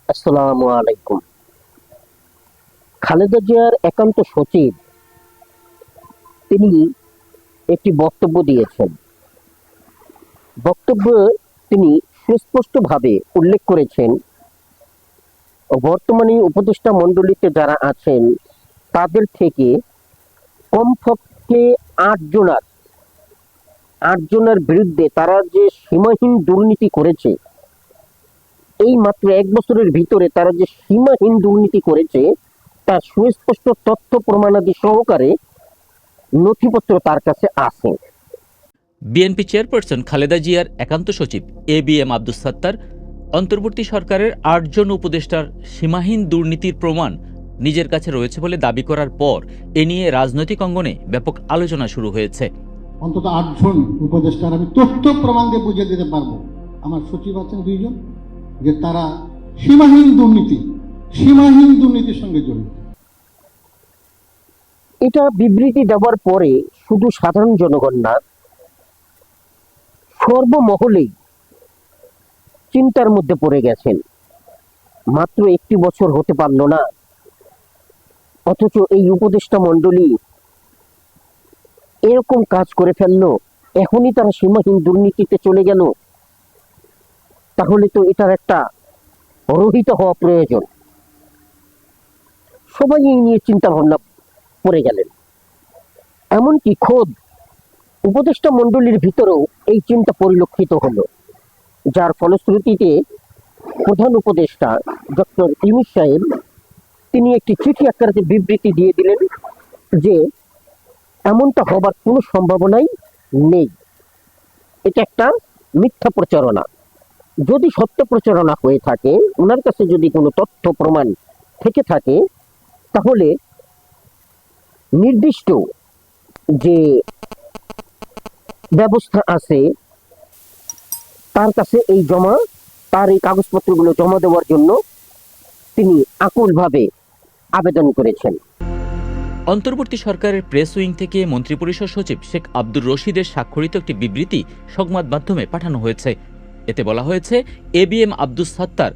আসসালামু আলাইকুম। খালেদা জিয়ার একান্ত সচিব তিনি একটি বক্তব্য দিয়েছেন। বক্তব্যে তিনি সুস্পষ্টভাবে উল্লেখ করেছেন, বর্তমানে উপদেষ্টা মণ্ডলীতে যারা আছেন তাদের থেকে কমপক্ষে আটজনের বিরুদ্ধে তারা যে সীমাহীন দুর্নীতি করেছে, এই মাত্র 1 বছরের ভিতরে তারা যে সীমাহীন দুর্নীতি করেছে তার সুস্পষ্ট তথ্য প্রমাণাদি সহকারে নথিপত্র তার কাছে আছে। বিএনপি চেয়ারপারসন খালেদা জিয়ার একান্ত সচিব এবিএম আব্দুস সাত্তার অন্তর্বর্তী সরকারের ৮ জন উপদেষ্টার সীমাহীন দুর্নীতির প্রমাণ নিজের কাছে রয়েছে বলে দাবি করার পর এ নিয়ে রাজনৈতিক অঙ্গনে ব্যাপক আলোচনা শুরু হয়েছে। অন্তত ৮ জন উপদেষ্টার আমি তথ্য প্রমাণ দিয়ে বুঝিয়ে দিতে পারবো, আমার সচিব আছেন 2 জন, যে তারা সীমাহীন দুর্নীতির সঙ্গে জড়িত। এটা বিবৃতি দেওয়ার পরে শুধু সাধারণ জনগণ না, সর্বমহলেই চিন্তার মধ্যে পড়ে গেছেন। মাত্র 1 বছর হতে পারল না, অথচ এই উপদেষ্টা মণ্ডলী এরকম কাজ করে ফেললো, এখনই তারা সীমাহীন দুর্নীতিতে চলে গেল। তাহলে তো এটার একটা রহিত হওয়া প্রয়োজন। সবাই এই নিয়ে চিন্তা ভাবনা পড়ে গেলেন। এমনকি খোদ উপদেষ্টা মণ্ডলীর ভিতরেও এই চিন্তা পরিলক্ষিত হলো, যার ফলশ্রুতিতে প্রধান উপদেষ্টা ডক্টর ইউনূস সাহেব তিনি একটি চিঠি আকারে বিবৃতি দিয়ে দিলেন যে এমনটা হবার কোনো সম্ভাবনাই নেই, এটা একটা মিথ্যা প্রচারণা। যদি সত্য প্রচারণা হয়ে থাকে, ওনার কাছে যদি কোনো তথ্য প্রমাণ থেকে থাকে, তাহলে নির্দিষ্ট যে ব্যবস্থা আছে তার কাছে তার এই কাগজপত্রগুলো জমা দেওয়ার জন্য তিনি আকুলভাবে আবেদন করেছেন। অন্তর্বর্তী সরকারের প্রেস উইং থেকে মন্ত্রিপরিষদ সচিব শেখ আব্দুর রশিদের স্বাক্ষরিত একটি বিবৃতি সংবাদ মাধ্যমে পাঠানো হয়েছে। এতে বলা হয়েছে, এবিএম আব্দুস সাত্তার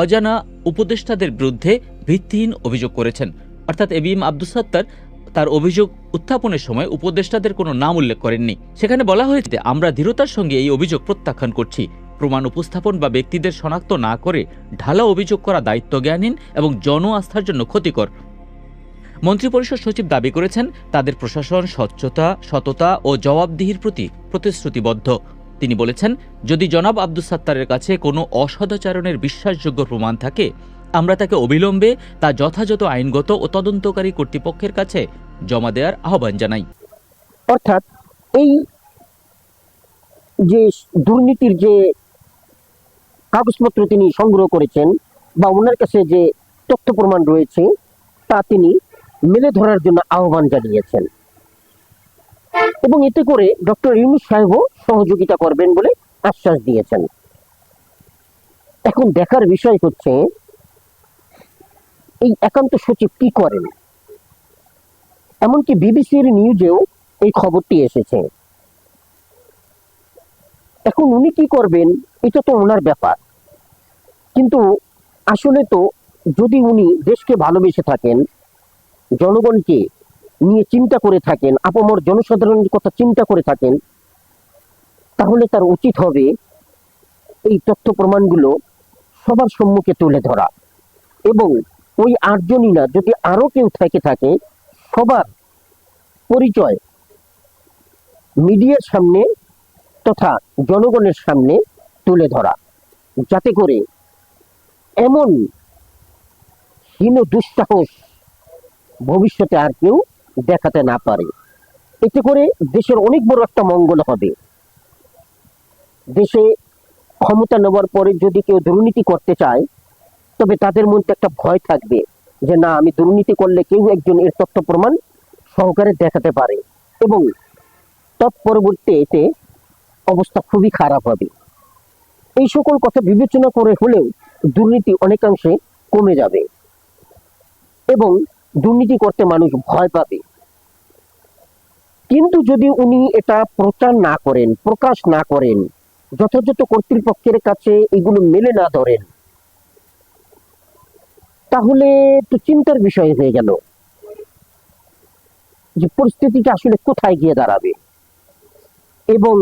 অজানা উপদেষ্টাদের বিরুদ্ধে ভিত্তিহীন অভিযোগ করেছেন। অর্থাৎ এবিএম আব্দুস সাত্তার তার অভিযোগ উত্থাপনের সময় উপদেষ্টাদের কোনো নাম উল্লেখ করেননি। সেখানে বলা হয়েছে, আমরা দৃঢ়তার সঙ্গে এই অভিযোগ প্রত্যাখ্যান করছি। প্রমাণ উপস্থাপন বা ব্যক্তিদের শনাক্ত না করে ঢালা অভিযোগ করা দায়িত্বজ্ঞানহীন এবং জন আস্থার জন্য ক্ষতিকর। মন্ত্রিপরিষদ সচিব দাবি করেছেন, তাদের প্রশাসন স্বচ্ছতা, সততা ও জবাবদিহির প্রতি প্রতিশ্রুতিবদ্ধ। তিনি বলেছেন, যদি জনাব আব্দুস সাত্তারের কাছে কোনো অসদাচরণের বিশ্বাসযোগ্য প্রমাণ থাকে, আমরা তাকে অবিলম্বে তা যথাযথ আইনগত ও তদন্তকারী কর্তৃপক্ষের কাছে জমা দেওয়ার আহ্বান জানাই। অর্থাৎ এই যে দুর্নীতির যে কাগজপত্র তিনি সংগ্রহ করেছেন বা ওনার কাছে যে তথ্য প্রমাণ রয়েছে তা তিনি মেলে ধরার জন্য আহ্বান জানিয়েছেন, এবং এতে করে ডক্টর ইউনূস সাহেবও সহযোগিতা করবেন বলে আশ্বাস দিয়েছেন। এখন দেখার বিষয় হচ্ছে এই একান্ত সচিব কি করেন। এমনকি বিবিসির নিউজেও এই খবরটি এসেছে। এখন উনি কি করবেন এটা তো ওনার ব্যাপার, কিন্তু আসলে তো যদি উনি দেশকে ভালোবেসে থাকেন, জনগণকে নিয়ে চিন্তা করে থাকেন, আপামর জনসাধারণের কথা চিন্তা করে থাকেন, তাহলে তার উচিত হবে এই তথ্য প্রমাণগুলো সবার সম্মুখে তুলে ধরা, এবং ওই 8 জনই না, যদি আরো কেউ থেকে থাকে সবার পরিচয় মিডিয়ার সামনে তথা জনগণের সামনে তুলে ধরা, যাতে করে এমন হীন দুঃসাহস ভবিষ্যতে আর কেউ দেখাতে না পারে। এতে করে দেশের অনেক বড় একটা মঙ্গল হবে। দেশে ক্ষমতা নেওয়ার পরে যদি কেউ দুর্নীতি করতে চায়, তবে তাদের মধ্যে একটা ভয় থাকবে যে না, আমি দুর্নীতি করলে কেউ একজন এর তথ্য প্রমাণ সহকারে দেখাতে পারে, এবং তৎপরবর্তীতে অবস্থা খুবই খারাপ হবে। এই সকল কথা বিবেচনা করে হলেও দুর্নীতি অনেকাংশে কমে যাবে এবং দুর্নীতি করতে মানুষ ভয় পাবে। কিন্তু যদি উনি এটা প্রচার না করেন, প্রকাশ না করেন, যথাযথ কর্তৃপক্ষের কাছে এগুলো মেলে না ধরেন, তাহলে তো চিন্তার বিষয় হয়ে গেল যে পরিস্থিতিটা আসলে কোথায় গিয়ে দাঁড়াবে, এবং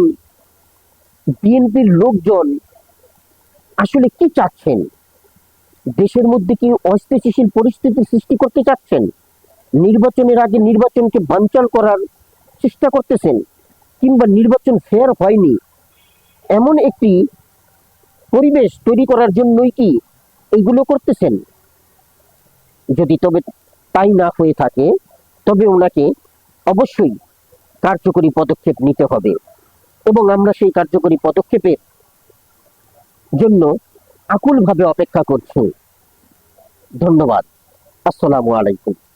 বিএনপির লোকজন আসলে কি চাচ্ছেন। দেশের মধ্যে কি অস্থিতিশীল পরিস্থিতি সৃষ্টি করতে চাচ্ছেন, নির্বাচনের আগে নির্বাচনকে বানচাল করার চেষ্টা করতেছেন, কিংবা নির্বাচন ফেয়ার হয়নি এমন একটি পরিবেশ তৈরি করার জন্যই কি এইগুলো করতেছেন। যদি তবে তাই না হয়ে থাকে, তবে ওনাকে অবশ্যই কার্যকরী পদক্ষেপ নিতে হবে, এবং আমরা সেই কার্যকরী পদক্ষেপের জন্য আকুলভাবে অপেক্ষা করছি। ধন্যবাদ। আসসালামু আলাইকুম।